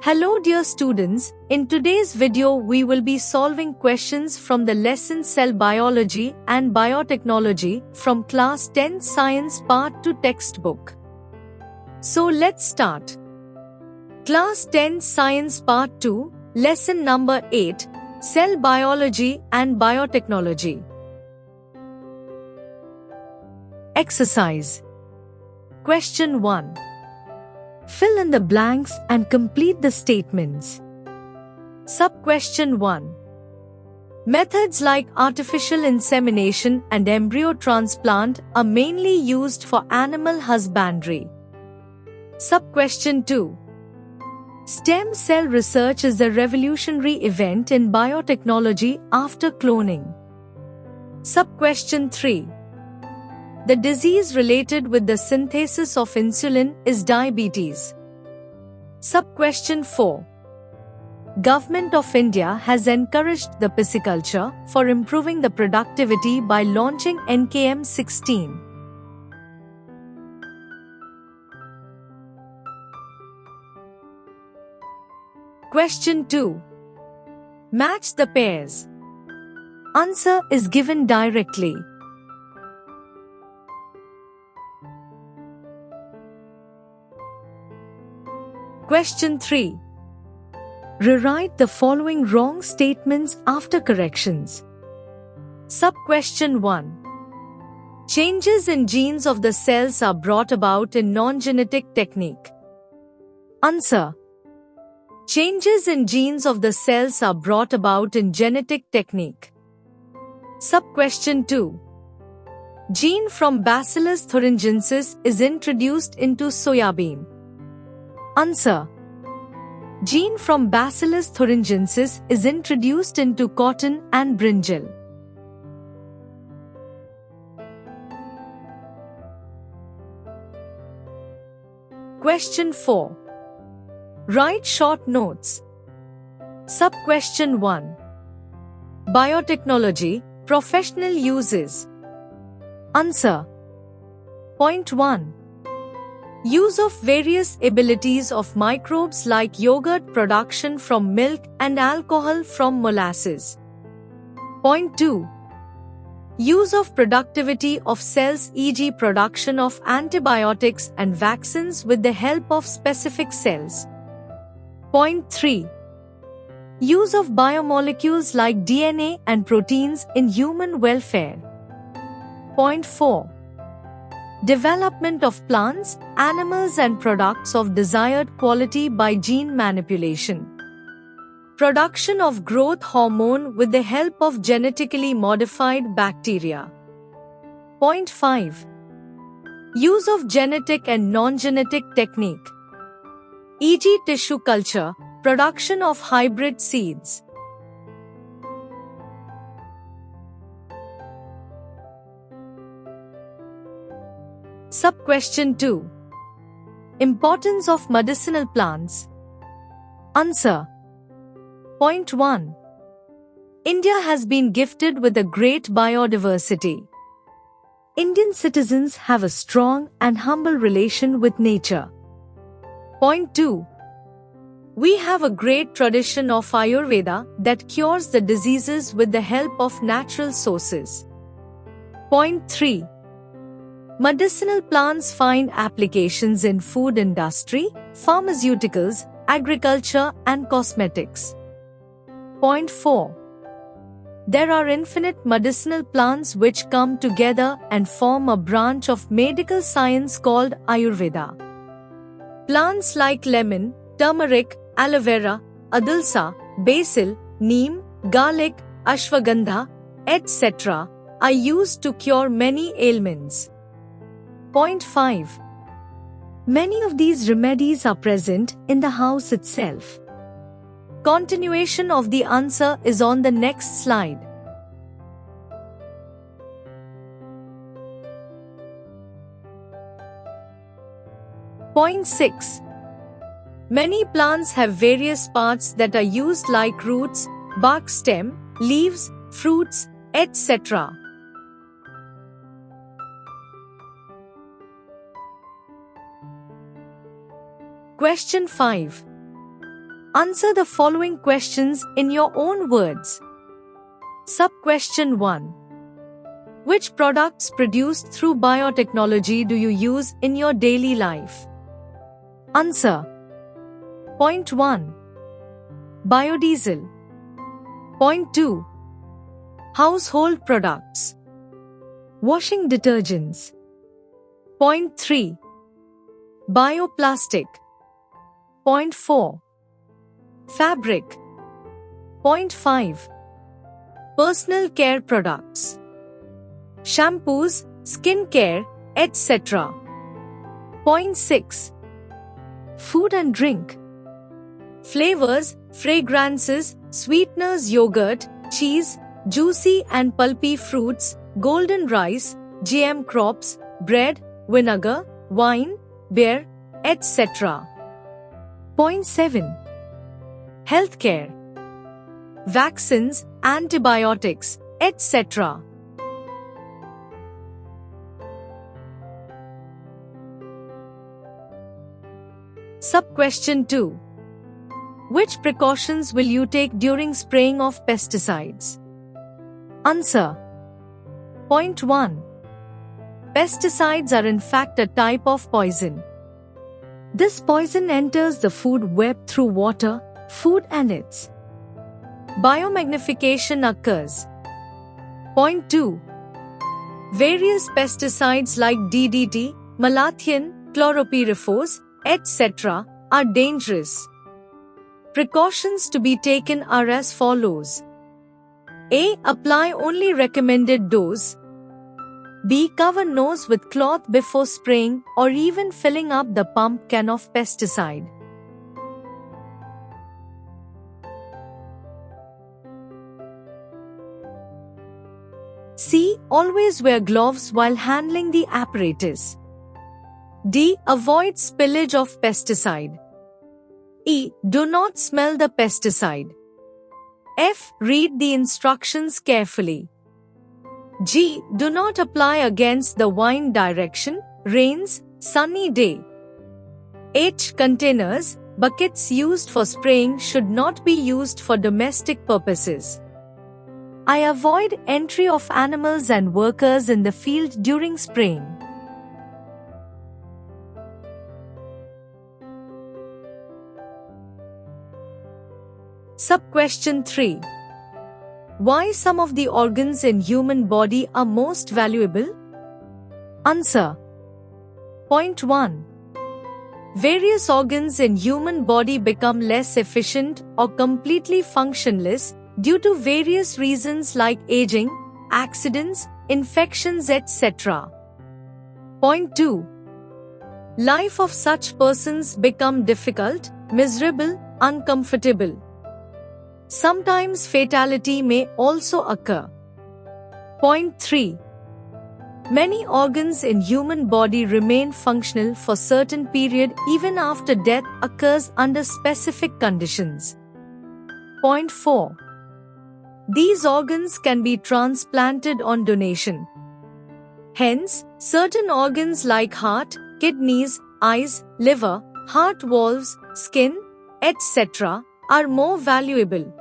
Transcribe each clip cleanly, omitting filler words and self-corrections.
Hello dear students, in today's video we will be solving questions from the lesson Cell Biology and Biotechnology from class 10 Science Part 2 textbook. So let's start. Class 10 Science Part 2, lesson number 8, Cell Biology and Biotechnology. Exercise. Question 1. Fill in the blanks and complete the statements. Sub-question 1. Methods like artificial insemination and embryo transplant are mainly used for animal husbandry. Sub-question 2. Stem cell research is a revolutionary event in biotechnology after cloning. Sub-question 3. The disease related with the synthesis of insulin is diabetes. Sub-question 4. Government of India has encouraged the pisciculture for improving the productivity by launching NKM 16. Question 2. Match the pairs. Answer is given directly. Question 3. Rewrite the following wrong statements after corrections. Sub-question 1. Changes in genes of the cells are brought about in non-genetic technique. Answer. Changes in genes of the cells are brought about in genetic technique. Sub-question 2. Gene from Bacillus thuringiensis is introduced into soybean. Answer. Gene from Bacillus thuringiensis is introduced into cotton and brinjal. Question 4. Write short notes. Sub-question 1. Biotechnology, professional uses. Answer. Point 1. Use of various abilities of microbes like yogurt production from milk and alcohol from molasses. Point 2. Use of productivity of cells, e.g. production of antibiotics and vaccines with the help of specific cells. Point 3. Use of biomolecules like DNA and proteins in human welfare. Point 4. Development of plants, animals and products of desired quality by gene manipulation. Production of growth hormone with the help of genetically modified bacteria. Point 5. Use of genetic and non-genetic technique, e.g. tissue culture, production of hybrid seeds. Sub-question 2. Importance of medicinal plants. Answer. Point 1. India has been gifted with a great biodiversity. Indian citizens have a strong and humble relation with nature. Point 2. We have a great tradition of Ayurveda that cures the diseases with the help of natural sources. Point 3. Medicinal plants find applications in food industry, pharmaceuticals, agriculture and cosmetics. Point 4. There are infinite medicinal plants which come together and form a branch of medical science called Ayurveda. Plants like lemon, turmeric, aloe vera, adulsa, basil, neem, garlic, ashwagandha, etc. are used to cure many ailments. Point 5. Many of these remedies are present in the house itself. Continuation of the answer is on the next slide. Point 6. Many plants have various parts that are used like roots, bark, stem, leaves, fruits, etc. Question 5. Answer the following questions in your own words. Sub-question 1. Which products produced through biotechnology do you use in your daily life? Answer. Point 1. Biodiesel. Point 2. Household products. Washing detergents. Point 3. Bioplastic. Point 4. Fabric. Point 5. Personal care products. Shampoos, skin care, etc. Point 6. Food and drink. Flavors, fragrances, sweeteners, yogurt, cheese, juicy and pulpy fruits, golden rice, GM crops, bread, vinegar, wine, beer, etc. Point 7. Healthcare. Vaccines, antibiotics, etc. Sub-question 2. Which precautions will you take during spraying of pesticides? Answer. Point 1. Pesticides are in fact a type of poison. This poison enters the food web through water, food and its biomagnification occurs. Point 2. Various pesticides like DDT, malathion, chlorpyrifos, etc. are dangerous. Precautions to be taken are as follows. A. Apply only recommended dose. B. Cover nose with cloth before spraying or even filling up the pump can of pesticide. C. Always wear gloves while handling the apparatus. D. Avoid spillage of pesticide. E. Do not smell the pesticide. F. Read the instructions carefully. G. Do not apply against the wind direction, rains, sunny day. H. Containers, buckets used for spraying should not be used for domestic purposes. I avoid entry of animals and workers in the field during spraying. Sub-question 3. Why some of the organs in human body are most valuable? Answer. Point 1. Various organs in human body become less efficient or completely functionless due to various reasons like aging, accidents, infections, etc. Point 2. Life of such persons become difficult, miserable, uncomfortable. Sometimes fatality may also occur. Point 3. Many organs in human body remain functional for certain period even after death occurs under specific conditions. Point 4. These organs can be transplanted on donation. Hence, certain organs like heart, kidneys, eyes, liver, heart valves, skin, etc. are more valuable.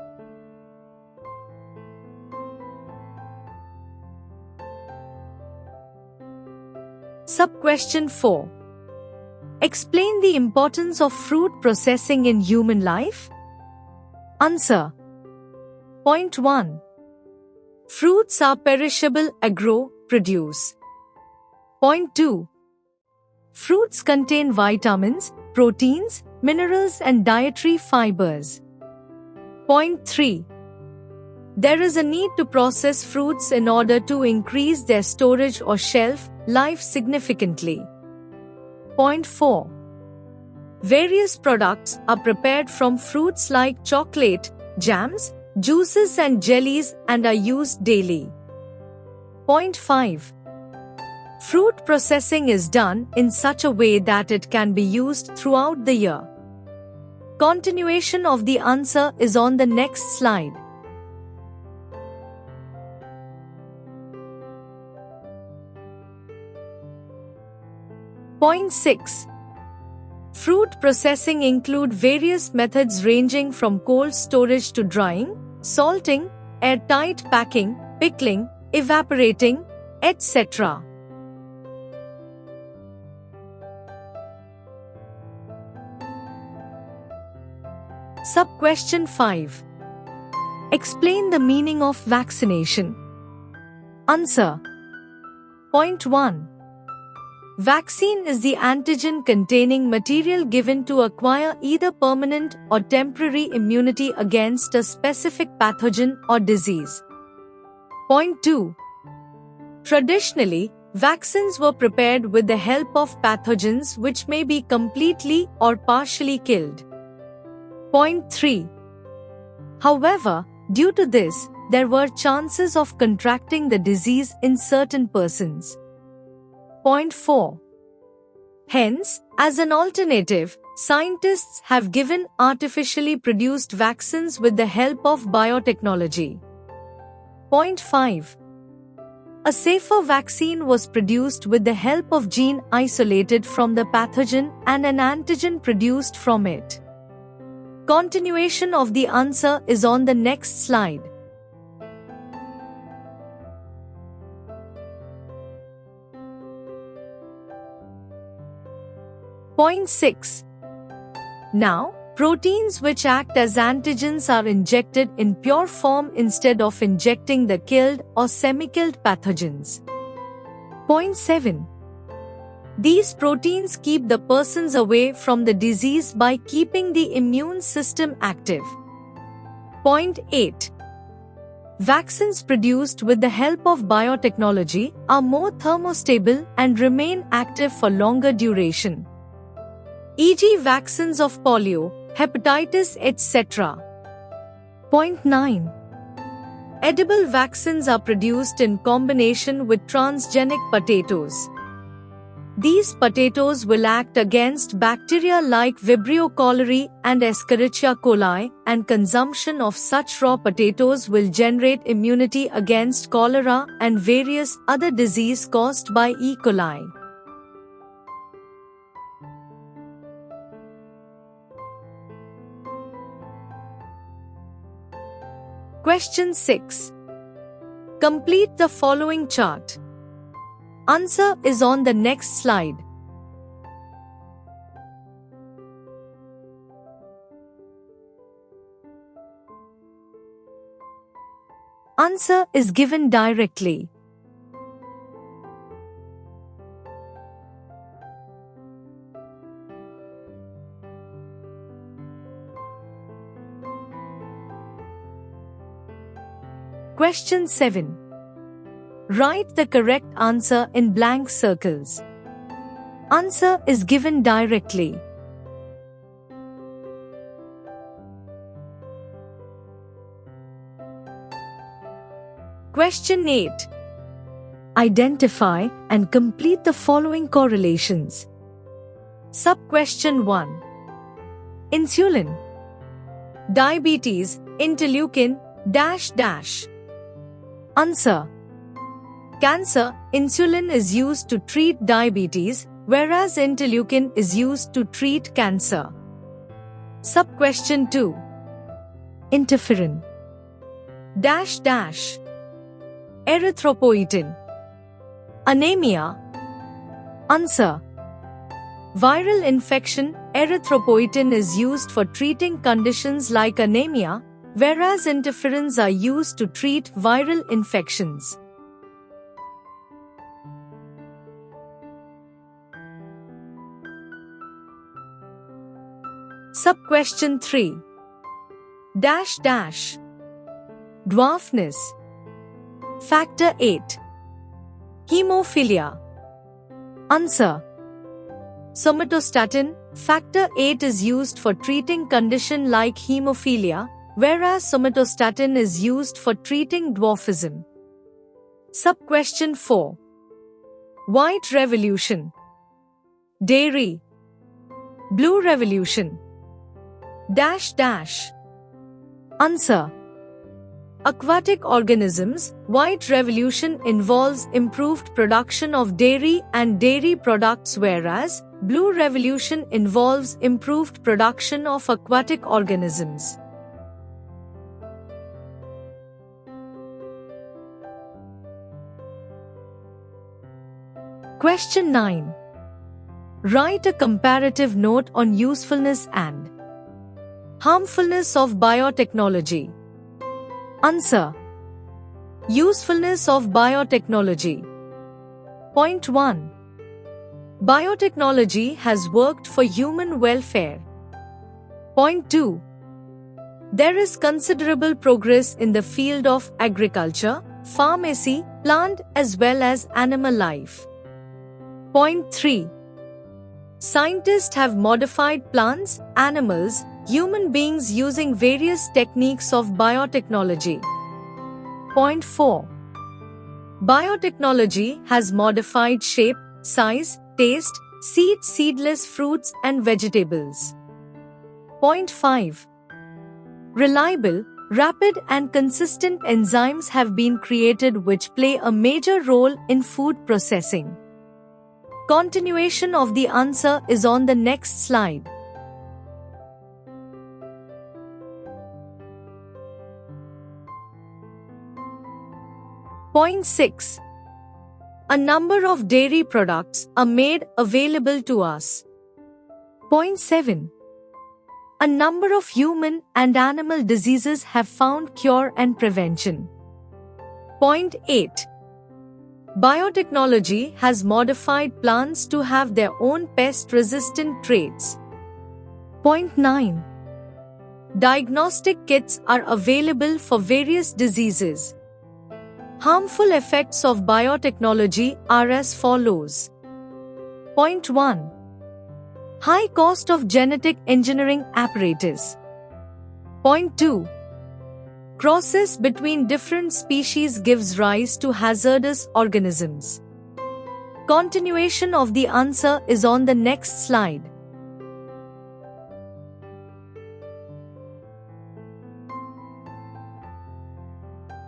Sub-question 4. Explain the importance of fruit processing in human life. Answer. Point 1. Fruits are perishable agro-produce. Point 2. Fruits contain vitamins, proteins, minerals and dietary fibers. Point 3. There is a need to process fruits in order to increase their storage or shelf life significantly. Point 4. Various products are prepared from fruits like chocolate, jams, juices and jellies and are used daily. Point 5. Fruit processing is done in such a way that it can be used throughout the year. Continuation of the answer is on the next slide. Point 6. Fruit processing include various methods ranging from cold storage to drying, salting, airtight packing, pickling, evaporating, etc. Sub-question 5. Explain the meaning of vaccination. Answer. Point 1. Vaccine is the antigen-containing material given to acquire either permanent or temporary immunity against a specific pathogen or disease. Point 2. Traditionally, vaccines were prepared with the help of pathogens which may be completely or partially killed. Point 3. However, due to this, there were chances of contracting the disease in certain persons. Point 4. Hence, as an alternative, scientists have given artificially produced vaccines with the help of biotechnology. Point 5. A safer vaccine was produced with the help of gene isolated from the pathogen and an antigen produced from it. Continuation of the answer is on the next slide. Point 6. Now, proteins which act as antigens are injected in pure form instead of injecting the killed or semi-killed pathogens. Point 7. These proteins keep the persons away from the disease by keeping the immune system active. Point 8. Vaccines produced with the help of biotechnology are more thermostable and remain active for longer duration, e.g. vaccines of polio, hepatitis, etc. Point 9. Edible vaccines are produced in combination with transgenic potatoes. These potatoes will act against bacteria like Vibrio cholerae and Escherichia coli, and consumption of such raw potatoes will generate immunity against cholera and various other diseases caused by E. coli. Question 6. Complete the following chart. Answer is on the next slide. Answer is given directly. Question 7. Write the correct answer in blank circles. Answer is given directly. Question 8. Identify and complete the following correlations. Sub-question 1. Insulin, diabetes, interleukin, dash dash. Answer. Cancer, insulin is used to treat diabetes, whereas interleukin is used to treat cancer. Sub-question 2. Interferon, dash dash. Erythropoietin. Anemia. Answer. Viral infection, erythropoietin is used for treating conditions like anemia, whereas interferons are used to treat viral infections. Sub-question 3. Dash dash. Dwarfness. Factor 8. Hemophilia. Answer. Somatostatin, factor 8 is used for treating condition like hemophilia, whereas somatostatin is used for treating dwarfism. Sub-question 4. White revolution. Dairy. Blue revolution. Dash dash. Answer. Aquatic organisms. White revolution involves improved production of dairy and dairy products, whereas blue revolution involves improved production of aquatic organisms. Question 9. Write a comparative note on usefulness and harmfulness of biotechnology. Answer. Usefulness of biotechnology. Point 1. Biotechnology has worked for human welfare. Point 2. There is considerable progress in the field of agriculture, pharmacy, plant as well as animal life. Point 3. Scientists have modified plants, animals, human beings using various techniques of biotechnology. Point 4. Biotechnology has modified shape, size, taste, seedless fruits and vegetables. Point 5. Reliable, rapid and consistent enzymes have been created which play a major role in food processing. Continuation of the answer is on the next slide. Point 6. A number of dairy products are made available to us. Point 7. A number of human and animal diseases have found cure and prevention. Point 8. Biotechnology has modified plants to have their own pest-resistant traits. Point 9. Diagnostic kits are available for various diseases. Harmful effects of biotechnology are as follows. Point 1. High cost of genetic engineering apparatus. Point 2. Crosses between different species gives rise to hazardous organisms. Continuation of the answer is on the next slide.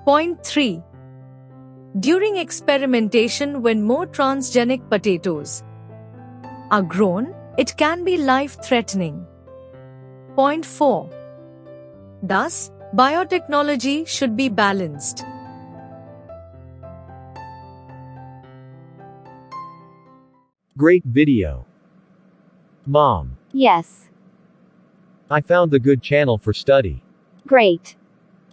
Point 3. During experimentation, when more transgenic potatoes are grown, it can be life-threatening. Point 4. Thus, biotechnology should be balanced. Great video. Mom. Yes. I found the good channel for study. Great.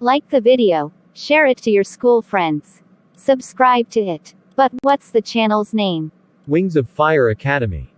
Like the video. Share it to your school friends. Subscribe to it. But what's the channel's name? Wings of Fire Academy.